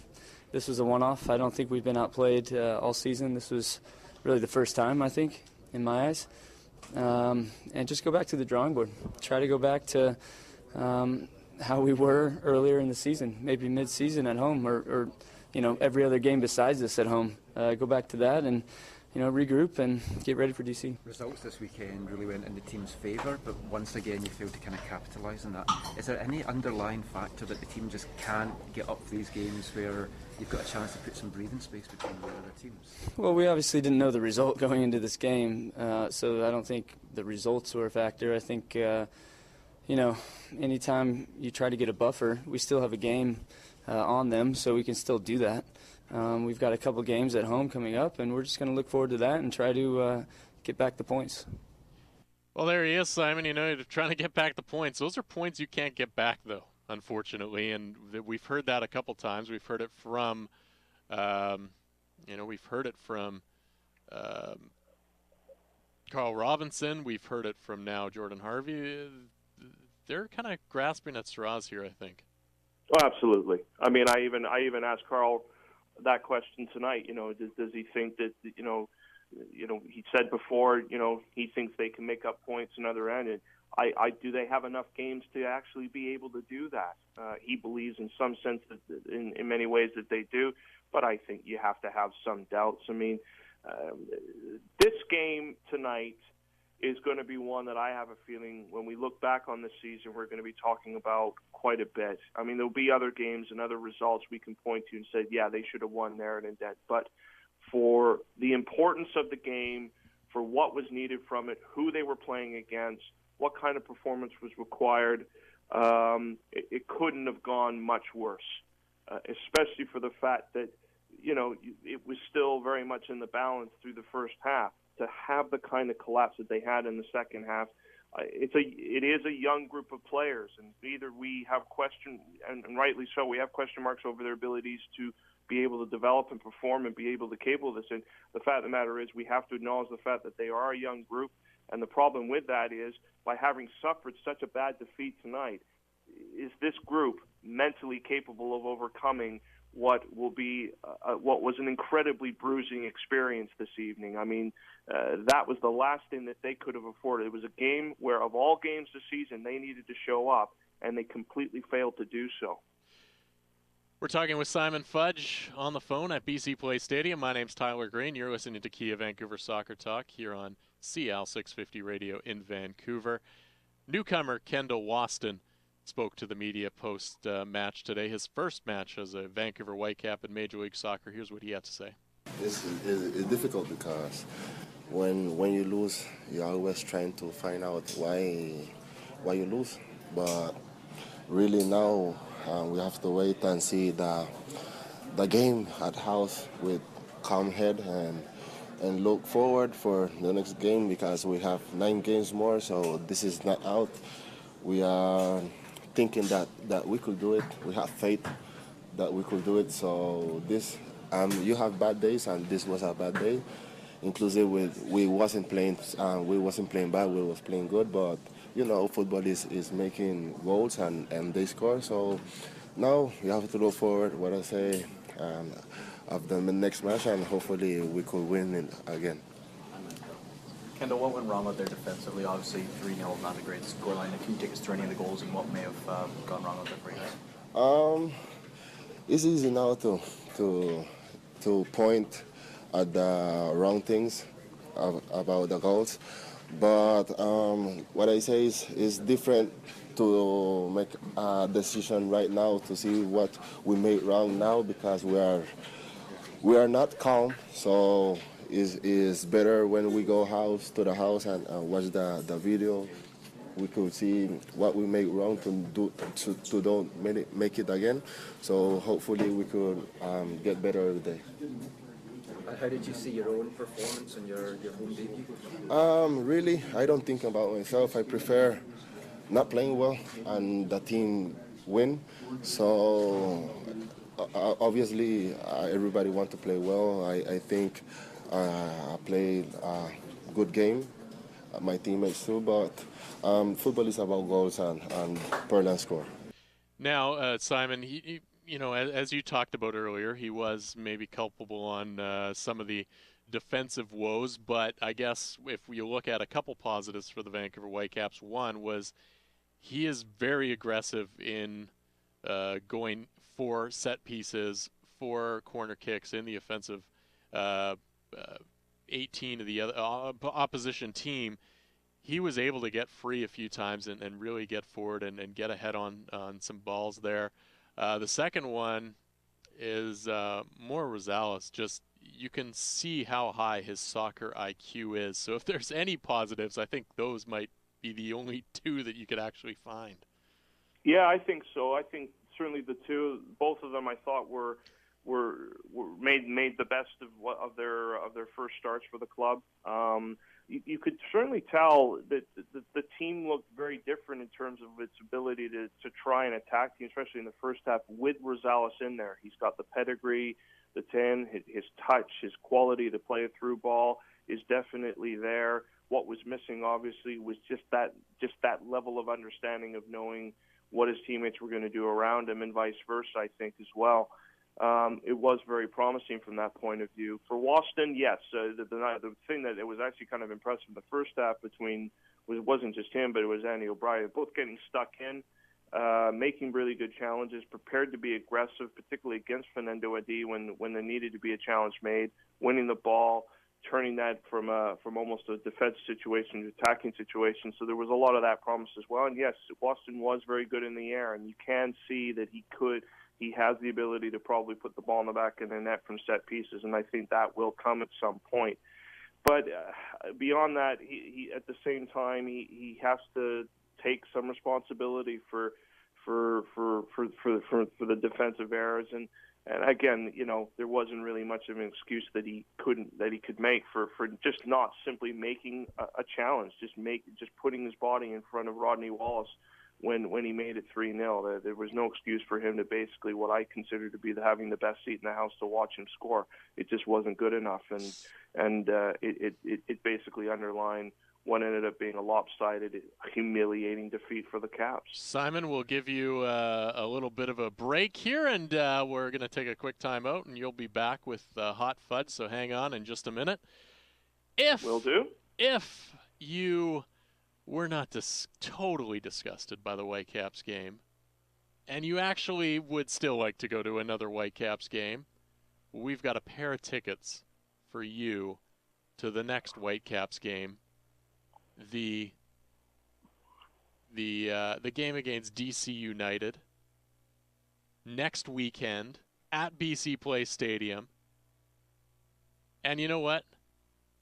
This was a one-off. I don't think we've been outplayed all season. This was really the first time, I think, in my eyes. And just go back to the drawing board. Try to go back to how we were earlier in the season, maybe mid-season at home, or every other game besides this at home. Go back to that and regroup and get ready for DC. Results this weekend really went in the team's favour, but once again you failed to kind of capitalise on that. Is there any underlying factor that the team just can't get up for these games where you've got a chance to put some breathing space between the other teams? Well, we obviously didn't know the result going into this game, so I don't think the results were a factor. I think, anytime you try to get a buffer, we still have a game on them, so we can still do that. We've got a couple games at home coming up, and we're just going to look forward to that and try to get back the points. Well, there he is, Simon. You're trying to get back the points. Those are points you can't get back, though, unfortunately. And we've heard that a couple times. We've heard it from, Carl Robinson. We've heard it from now Jordan Harvey. They're kind of grasping at straws here, I think. Oh, absolutely. I mean, I even asked Carl that question tonight. Does he think that he said before, he thinks they can make up points another end. And Do they have enough games to actually be able to do that? He believes in some sense that in many ways that they do, but I think you have to have some doubts. I mean, this game tonight is going to be one that I have a feeling when we look back on this season, we're going to be talking about quite a bit. I mean, there'll be other games and other results we can point to and say, yeah, they should have won there and in that. But for the importance of the game, for what was needed from it, who they were playing against, what kind of performance was required, it couldn't have gone much worse, especially for the fact that, it was still very much in the balance through the first half. To have the kind of collapse that they had in the second half, it is a young group of players, and either we have and rightly so, we have question marks over their abilities to be able to develop and perform and be able to capable of this. And the fact of the matter is we have to acknowledge the fact that they are a young group, and the problem with that is by having suffered such a bad defeat tonight, is this group mentally capable of overcoming what will be what was an incredibly bruising experience this evening. I mean, that was the last thing that they could have afforded. It was a game where, of all games this season, they needed to show up, and they completely failed to do so. We're talking with Simon Fudge on the phone at BC Place Stadium. My name's Tyler Green. You're listening to Kia Vancouver Soccer Talk here on CL 650 Radio in Vancouver. Newcomer Kendall Waston spoke to the media post-match today. His first match as a Vancouver Whitecap in Major League Soccer. Here's what he had to say. It's difficult because when you lose, you're always trying to find out why you lose. But really now we have to wait and see the game at house with calm head and look forward for the next game because we have 9 games more, so this is not out. We are thinking that we could do it. We have faith that we could do it. So this, you have bad days, and this was a bad day. Inclusive with we wasn't playing bad, we was playing good. But football is making goals and they score. So now you have to look forward. What I say after the next match, and hopefully we could win it again. Kendall, what went wrong out there defensively? Obviously, 3-0, not a great scoreline. Can you take us through any of the goals and what may have gone wrong out there for you guys? It's easy now to point at the wrong things about the goals, but what I say is different to make a decision right now to see what we made wrong now because we are not calm. So is better when we go to the house and watch the video. We could see what we make wrong to don't make it again. So hopefully we could get better every day. How did you see your own performance in your home debut? Really, I don't think about myself. I prefer not playing well and the team win. So obviously everybody wants to play well. I think I played a good game, my teammates too, but football is about goals and per line score. Now, Simon, he as you talked about earlier, he was maybe culpable on some of the defensive woes, but I guess if you look at a couple positives for the Vancouver Whitecaps, one was he is very aggressive in going for set pieces, for corner kicks in the offensive 18 of the other opposition team. He was able to get free a few times and really get forward and get ahead on some balls there. The second one is more Rosales. Just you can see how high his soccer IQ is. So if there's any positives, I think those might be the only two that you could actually find. Yeah, I think so. I think certainly both of them, I thought were made the best of their first starts for the club. You could certainly tell that the team looked very different in terms of its ability to try and attack teams, especially in the first half with Rosales in there. He's got the pedigree, the 10, his touch, his quality to play a through ball is definitely there. What was missing, obviously, was just that level of understanding of knowing what his teammates were going to do around him, and vice versa, I think, as well. It was very promising from that point of view. For Waston, yes, the thing that it was actually kind of impressive in the first half between it wasn't just him, but it was Andy O'Brien, both getting stuck in, making really good challenges, prepared to be aggressive, particularly against Fernando Adi when there needed to be a challenge made, winning the ball, turning that from almost a defense situation to attacking situation. So there was a lot of that promise as well. And yes, Boston was very good in the air, and you can see that he has the ability to probably put the ball in the back of the net from set pieces, and I think that will come at some point. But beyond that, he at the same time he has to take some responsibility for the defensive errors, and again, there wasn't really much of an excuse that he could make for just not simply making a challenge, just putting his body in front of Rodney Wallace when he made it 3-0. There was no excuse for him to basically what I consider to be having the best seat in the house to watch him score. It just wasn't good enough, and it basically underlined what ended up being a lopsided, humiliating defeat for the Caps. Simon, we'll give you a little bit of a break here, and we're going to take a quick timeout, and you'll be back with Hot Fudge, so hang on in just a minute. Will do. If you were not totally disgusted by the Whitecaps game, and you actually would still like to go to another Whitecaps game, we've got a pair of tickets for you to the next Whitecaps game. The game against DC United next weekend at BC Place Stadium. And you know what?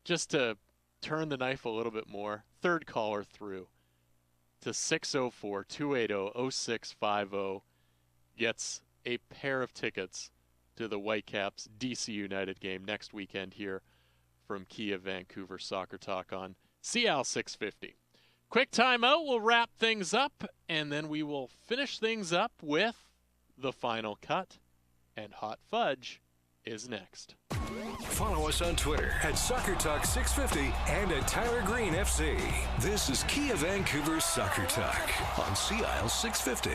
Just to turn the knife a little bit more, third caller through to 604-280-0650 gets a pair of tickets to the Whitecaps DC United game next weekend here from Kia Vancouver Soccer Talk on CL 650. Quick timeout. We'll wrap things up, and then we will finish things up with the final cut. And Hot Fudge is next. Follow us on Twitter at Soccer Talk 650 and at Tyler Green FC. This is Kia Vancouver Soccer Talk on CL 650.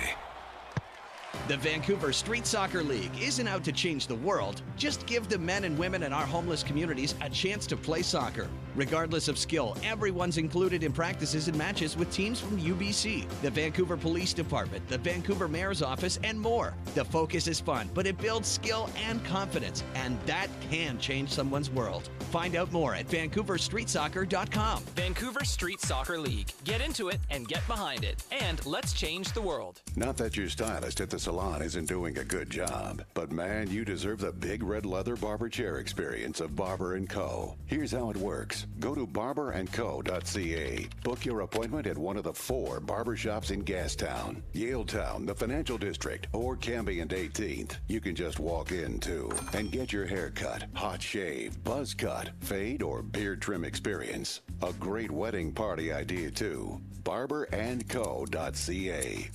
The Vancouver Street Soccer League isn't out to change the world. Just give the men and women in our homeless communities a chance to play soccer. Regardless of skill, everyone's included in practices and matches with teams from UBC, the Vancouver Police Department, the Vancouver Mayor's Office, and more. The focus is fun, but it builds skill and confidence, and that can change someone's world. Find out more at vancouverstreetsoccer.com. Vancouver Street Soccer League. Get into it and get behind it. And let's change the world. Not that your stylist at the salon isn't doing a good job, but man, you deserve the big red leather barber chair experience of Barber & Co. Here's how it works. Go to barberandco.ca. Book your appointment at one of the 4 barbershops in Gastown, Yaletown, the Financial District, or Cambie and 18th. You can just walk in, too, and get your hair cut, hot shave, buzz cut, fade, or beard trim experience. A great wedding party idea, too. barberandco.ca.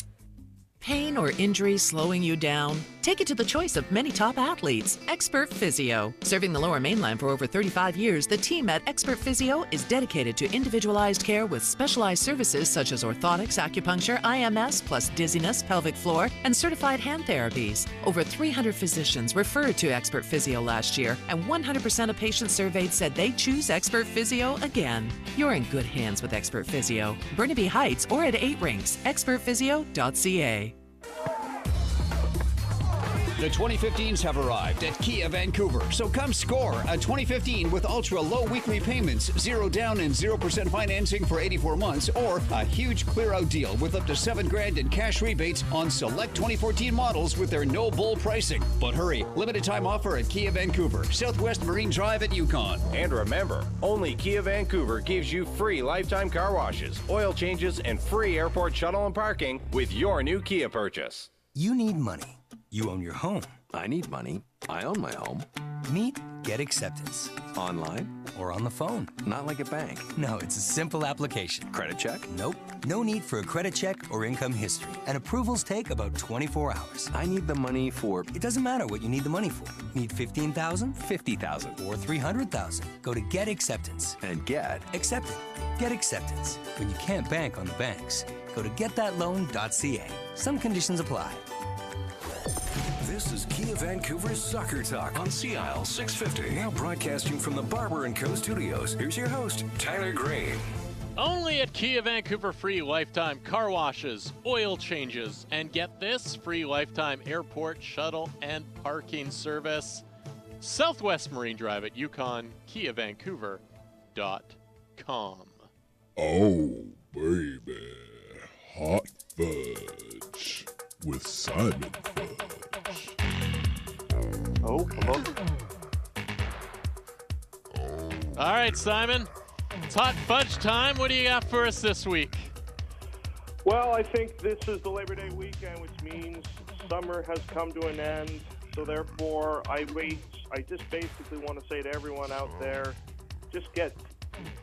Pain or injury slowing you down? Take it to the choice of many top athletes, Expert Physio. Serving the Lower Mainland for over 35 years, the team at Expert Physio is dedicated to individualized care with specialized services such as orthotics, acupuncture, IMS, plus dizziness, pelvic floor, and certified hand therapies. Over 300 physicians referred to Expert Physio last year, and 100% of patients surveyed said they choose Expert Physio again. You're in good hands with Expert Physio. Burnaby Heights or at 8 Rinks, expertphysio.ca. The 2015s have arrived at Kia Vancouver, so come score a 2015 with ultra-low weekly payments, 0 down and 0% financing for 84 months, or a huge clear-out deal with up to $7,000 in cash rebates on select 2014 models with their no-bull pricing. But hurry, limited-time offer at Kia Vancouver, Southwest Marine Drive at Yukon. And remember, only Kia Vancouver gives you free lifetime car washes, oil changes, and free airport shuttle and parking with your new Kia purchase. You need money. You own your home. I need money. I own my home. Meet Get Acceptance. Online or on the phone. Not like a bank. No, it's a simple application. Credit check? Nope. No need for a credit check or income history. And approvals take about 24 hours. I need the money for... It doesn't matter what you need the money for. Need $15,000? $50,000. Or $300,000. Go to Get Acceptance. And get accepted. Get Acceptance. When you can't bank on the banks, go to getthatloan.ca. Some conditions apply. This is Kia Vancouver Soccer Talk on CL 650. Now broadcasting from the Barber & Co. studios. Here's your host, Tyler Green. Only at Kia Vancouver, free lifetime car washes, oil changes, and get this, free lifetime airport shuttle and parking service. Southwest Marine Drive at Yukon, KiaVancouver.com. Oh, baby. Hot fudge with Simon Fudge. Oh, hello. All right, Simon. It's hot fudge time. What do you got for us this week? Well, I think this is the Labor Day weekend, which means summer has come to an end. So therefore, I just basically want to say to everyone out there,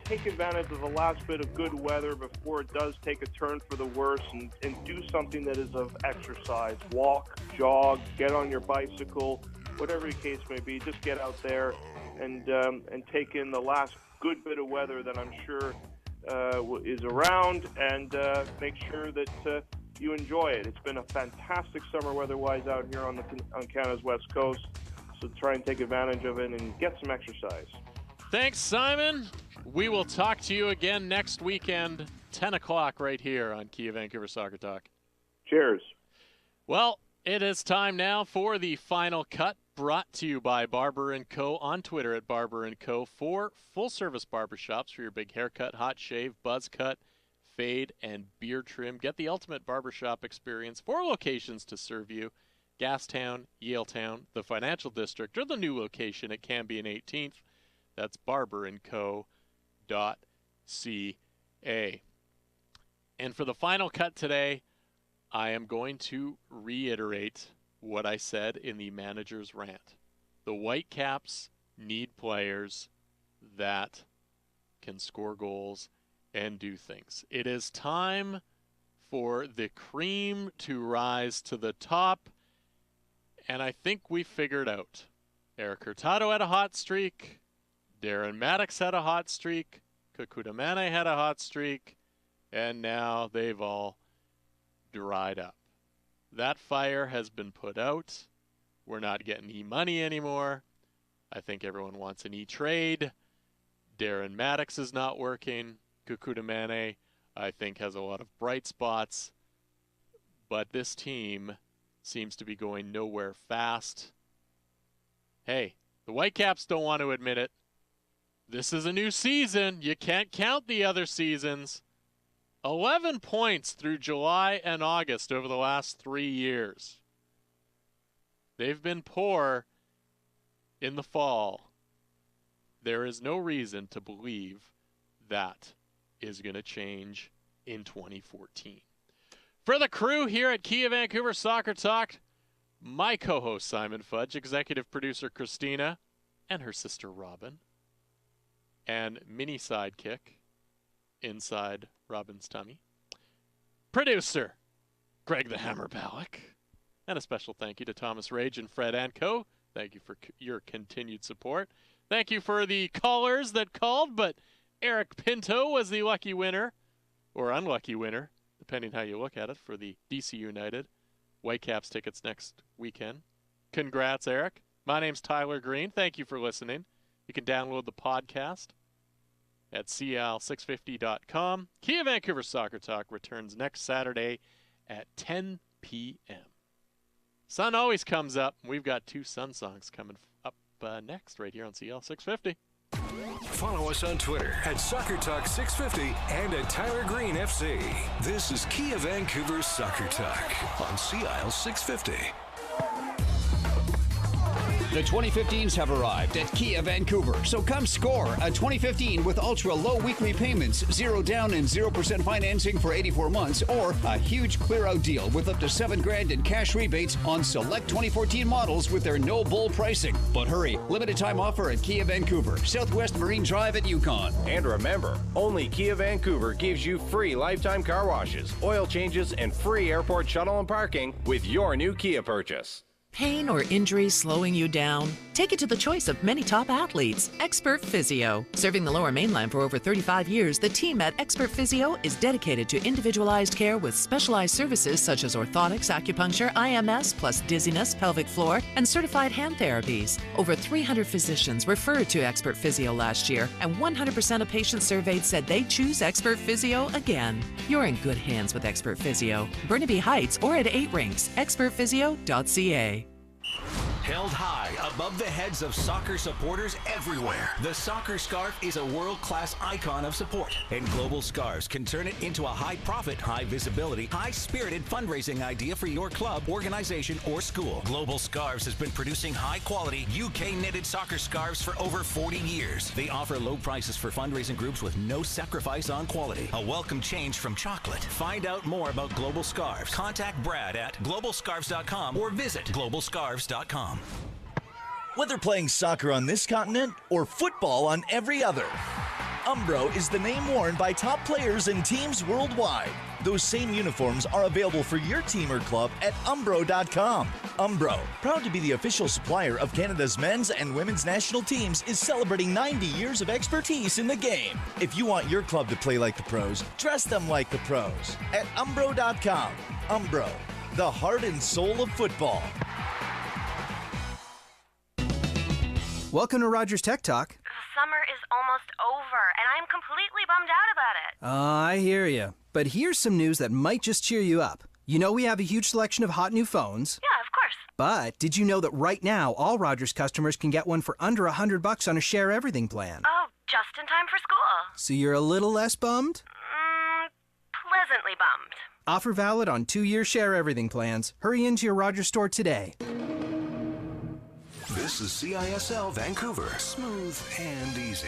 take advantage of the last bit of good weather before it does take a turn for the worse, and do something that is of exercise. Walk, jog, get on your bicycle, whatever the case may be. Just get out there and take in the last good bit of weather that I'm sure is around, and make sure that you enjoy it. It's been a fantastic summer weather-wise out here on Canada's West Coast, so try and take advantage of it and get some exercise. Thanks, Simon. We will talk to you again next weekend, 10 o'clock right here on Kia Vancouver Soccer Talk. Cheers. Well, it is time now for the final cut, brought to you by Barber & Co. on Twitter at Barber & Co. for full-service barbershops for your big haircut, hot shave, buzz cut, fade, and beard trim. Get the ultimate barbershop experience. 4 locations to serve you: Gastown, Yaletown, the Financial District, or the new location at Cambie and 18th. That's barberandco.ca. And for the final cut today, I am going to reiterate what I said in the manager's rant. The Whitecaps need players that can score goals and do things. It is time for the cream to rise to the top, and I think we figured out. Eric Hurtado had a hot streak. Darren Maddox had a hot streak. Kakuta Mane had a hot streak. And now they've all dried up. That fire has been put out. We're not getting e-money anymore. I think everyone wants an e-trade. Darren Maddox is not working. Kakuta Mane, I think, has a lot of bright spots. But this team seems to be going nowhere fast. Hey, the Whitecaps don't want to admit it. This is a new season. You can't count the other seasons. 11 points through July and August over the last 3 years. They've been poor in the fall. There is no reason to believe that is going to change in 2014. For the crew here at Kia Vancouver Soccer Talk, my co-host Simon Fudge, executive producer Christina, and her sister Robin, and mini sidekick inside Robin's tummy, producer Greg the Hammer Ballack, and a special thank you to Thomas Rage and Fred Anco. Thank you for your continued support. Thank you for the callers that called, but Eric Pinto was the lucky winner, or unlucky winner, depending how you look at it, for the DC United Whitecaps tickets next weekend. Congrats, Eric. My name's Tyler Green. Thank you for listening. You can download the podcast at CL650.com. Kia Vancouver Soccer Talk returns next Saturday at 10 p.m. Sun always comes up. We've got 2 Sun songs coming up next right here on CL650. Follow us on Twitter at SoccerTalk650 and at Tyler Green FC. This is Kia Vancouver Soccer Talk on CL650. The 2015s have arrived at Kia Vancouver, so come score a 2015 with ultra-low weekly payments, 0 down and 0% financing for 84 months, or a huge clear-out deal with up to $7,000 in cash rebates on select 2014 models with their no-bull pricing. But hurry, limited time offer at Kia Vancouver, Southwest Marine Drive at Yukon. And remember, only Kia Vancouver gives you free lifetime car washes, oil changes, and free airport shuttle and parking with your new Kia purchase. Pain or injury slowing you down? Take it to the choice of many top athletes, Expert Physio. Serving the Lower Mainland for over 35 years, the team at Expert Physio is dedicated to individualized care with specialized services such as orthotics, acupuncture, IMS, plus dizziness, pelvic floor, and certified hand therapies. Over 300 physicians referred to Expert Physio last year, and 100% of patients surveyed said they choose Expert Physio again. You're in good hands with Expert Physio. Burnaby Heights or at 8 Rinks, expertphysio.ca. Held high above the heads of soccer supporters everywhere, the Soccer Scarf is a world-class icon of support, and Global Scarves can turn it into a high-profit, high-visibility, high-spirited fundraising idea for your club, organization, or school. Global Scarves has been producing high-quality, UK-knitted soccer scarves for over 40 years. They offer low prices for fundraising groups with no sacrifice on quality. A welcome change from chocolate. Find out more about Global Scarves. Contact Brad at globalscarves.com or visit globalscarves.com. Whether playing soccer on this continent or football on every other, Umbro is the name worn by top players and teams worldwide. Those same uniforms are available for your team or club at umbro.com. Umbro, proud to be the official supplier of Canada's men's and women's national teams, is celebrating 90 years of expertise in the game. If you want your club to play like the pros, dress them like the pros at umbro.com. Umbro, the heart and soul of football. Welcome to Rogers Tech Talk. Summer is almost over, and I'm completely bummed out about it. I hear you. But here's some news that might just cheer you up. You know we have a huge selection of hot new phones. Yeah, of course. But did you know that right now all Rogers customers can get one for under $100 on a Share Everything plan? Oh, just in time for school. So you're a little less bummed? Pleasantly bummed. Offer valid on 2-year Share Everything plans. Hurry into your Rogers store today. This is CISL Vancouver. Smooth and easy.